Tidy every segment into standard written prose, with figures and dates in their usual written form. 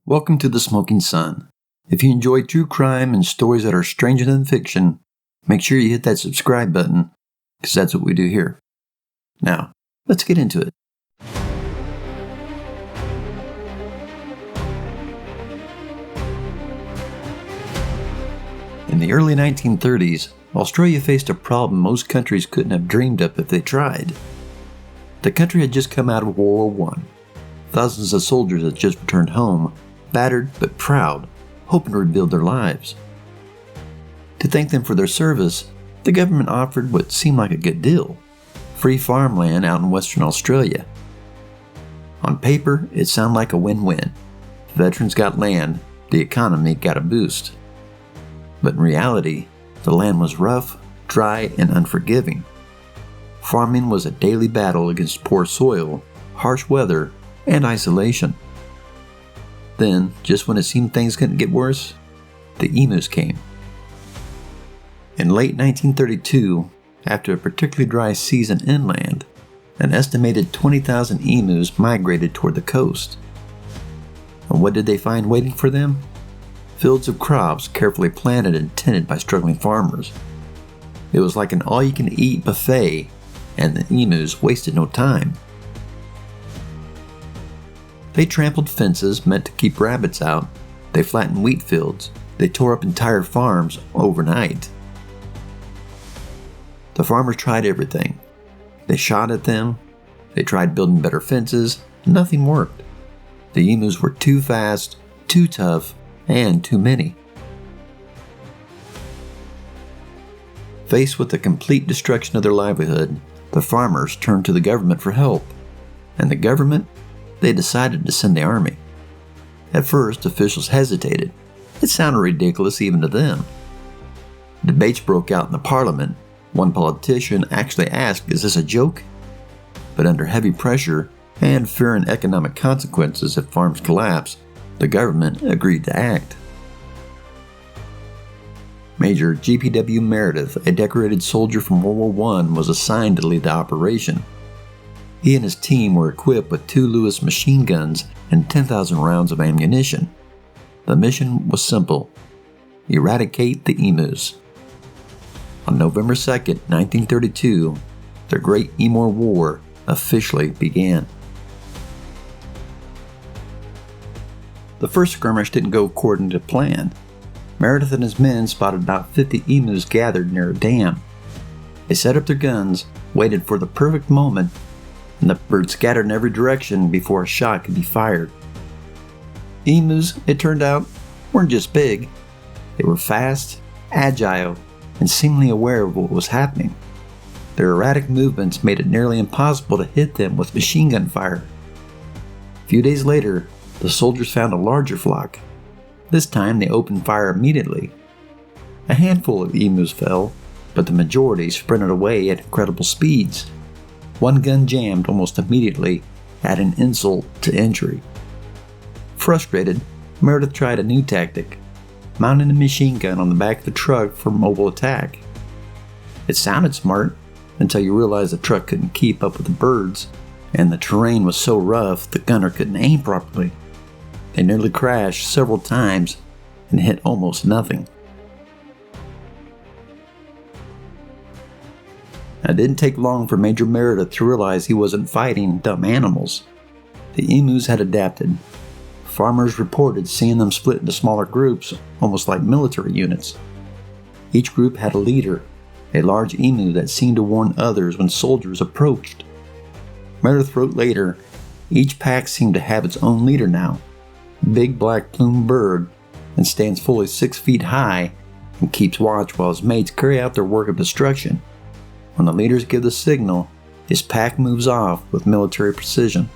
Welcome to the Smoking Sun. If you enjoy true crime and stories that are stranger than fiction, make sure you hit that subscribe button, because that's what we do here. Now, let's get into it. In the early 1930s, Australia faced a problem most countries couldn't have dreamed up if they tried. The country had just come out of World War I. Thousands of soldiers had just returned home, battered but proud, hoping to rebuild their lives. To thank them for their service, the government offered what seemed like a good deal: free farmland out in Western Australia. On paper, it sounded like a win-win. Veterans got land, the economy got a boost. But in reality, the land was rough, dry, and unforgiving. Farming was a daily battle against poor soil, harsh weather, and isolation. Then, just when it seemed things couldn't get worse, the emus came. In late 1932, after a particularly dry season inland, an estimated 20,000 emus migrated toward the coast. And what did they find waiting for them? Fields of crops carefully planted and tended by struggling farmers. It was like an all-you-can-eat buffet, and the emus wasted no time. They trampled fences meant to keep rabbits out, they flattened wheat fields, they tore up entire farms overnight. The farmers tried everything. They shot at them, they tried building better fences, nothing worked. The emus were too fast, too tough, and too many. Faced with the complete destruction of their livelihood, the farmers turned to the government for help. And the government? They decided to send the army. At first, officials hesitated. It sounded ridiculous even to them. Debates broke out in the parliament. One politician actually asked, "Is this a joke?" But under heavy pressure and fearing economic consequences if farms collapsed, the government agreed to act. Major g.p.w. Meredith, a decorated soldier from World War I, was assigned to lead the operation. He and his team were equipped with 2 Lewis machine guns and 10,000 rounds of ammunition. The mission was simple: eradicate the emus. On November 2nd, 1932, the Great Emu War officially began. The first skirmish didn't go according to plan. Meredith and his men spotted about 50 emus gathered near a dam. They set up their guns, waited for the perfect moment, and the birds scattered in every direction before a shot could be fired. Emus, it turned out, weren't just big. They were fast, agile, and seemingly aware of what was happening. Their erratic movements made it nearly impossible to hit them with machine gun fire. A few days later, the soldiers found a larger flock. This time they opened fire immediately. A handful of emus fell, but the majority sprinted away at incredible speeds. One gun jammed almost immediately, adding insult to injury. Frustrated, Meredith tried a new tactic: mounting a machine gun on the back of the truck for mobile attack. It sounded smart until you realized the truck couldn't keep up with the birds, and the terrain was so rough the gunner couldn't aim properly. They nearly crashed several times and hit almost nothing. It didn't take long for Major Meredith to realize he wasn't fighting dumb animals. The emus had adapted. Farmers reported seeing them split into smaller groups, almost like military units. Each group had a leader, a large emu that seemed to warn others when soldiers approached. Meredith wrote later, each pack seemed to have its own leader now. Big black plumed bird, and stands fully 6 feet high and keeps watch while his mates carry out their work of destruction. When the leaders give the signal, his pack moves off with military precision.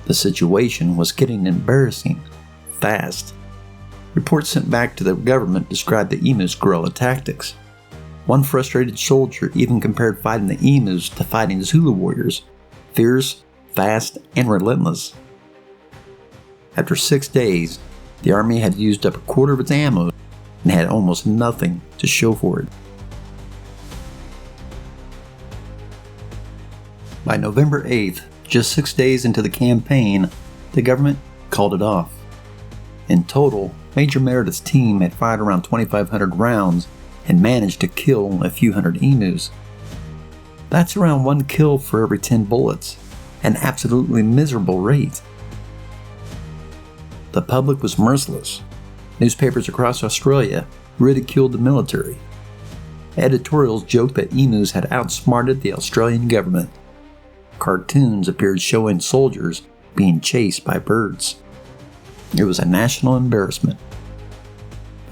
The situation was getting embarrassing, fast. Reports sent back to the government described the emus' guerrilla tactics. One frustrated soldier even compared fighting the emus to fighting Zulu warriors: fierce, fast, and relentless. After 6 days, the army had used up a quarter of its ammo and had almost nothing to show for it. By November 8th, just 6 days into the campaign, the government called it off. In total, Major Meredith's team had fired around 2,500 rounds and managed to kill a few hundred emus. That's around 1 kill for every 10 bullets, an absolutely miserable rate. The public was merciless. Newspapers across Australia ridiculed the military. Editorials joked that emus had outsmarted the Australian government. Cartoons appeared showing soldiers being chased by birds. It was a national embarrassment.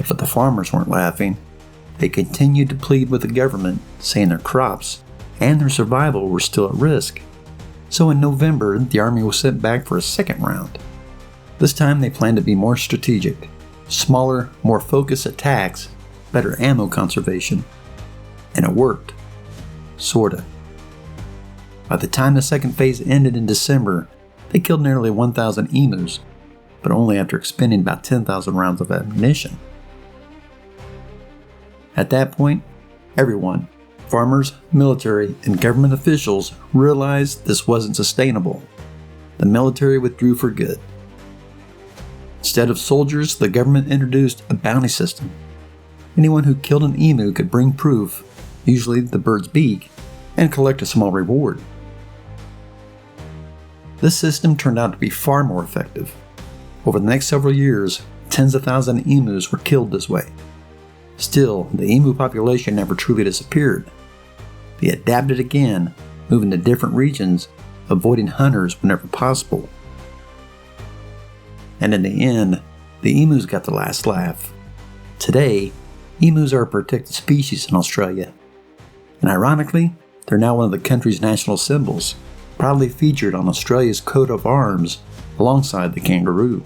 But the farmers weren't laughing. They continued to plead with the government, saying their crops and their survival were still at risk. So in November, the army was sent back for a second round. This time they planned to be more strategic. Smaller, more focused attacks, better ammo conservation. And it worked. Sorta. By the time the second phase ended in December, they killed nearly 1,000 emus, but only after expending about 10,000 rounds of ammunition. At that point, everyone, farmers, military, and government officials, realized this wasn't sustainable. The military withdrew for good. Instead of soldiers, the government introduced a bounty system. Anyone who killed an emu could bring proof, usually the bird's beak, and collect a small reward. This system turned out to be far more effective. Over the next several years, tens of thousands of emus were killed this way. Still, the emu population never truly disappeared. They adapted again, moving to different regions, avoiding hunters whenever possible. And in the end, the emus got the last laugh. Today, emus are a protected species in Australia. And ironically, they're now one of the country's national symbols, proudly featured on Australia's coat of arms alongside the kangaroo.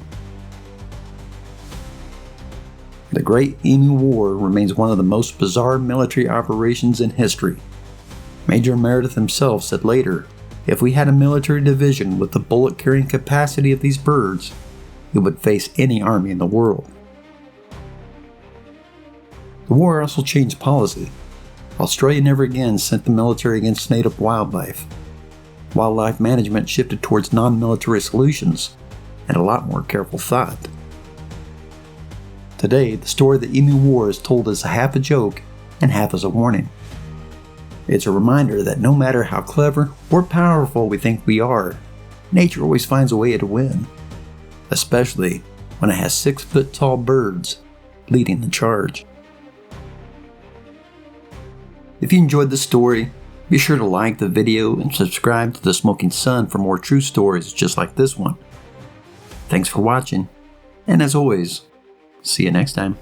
The Great Emu War remains one of the most bizarre military operations in history. Major Meredith himself said later, if we had a military division with the bullet-carrying capacity of these birds, it would face any army in the world. The war also changed policy. Australia never again sent the military against native wildlife. Wildlife management shifted towards non-military solutions and a lot more careful thought. Today, the story of the Emu War is told as half a joke and half as a warning. It's a reminder that no matter how clever or powerful we think we are, nature always finds a way to win, especially when it has 6-foot-tall birds leading the charge. If you enjoyed this story, be sure to like the video and subscribe to The Smoking Sun for more true stories just like this one. Thanks for watching, and as always, see you next time.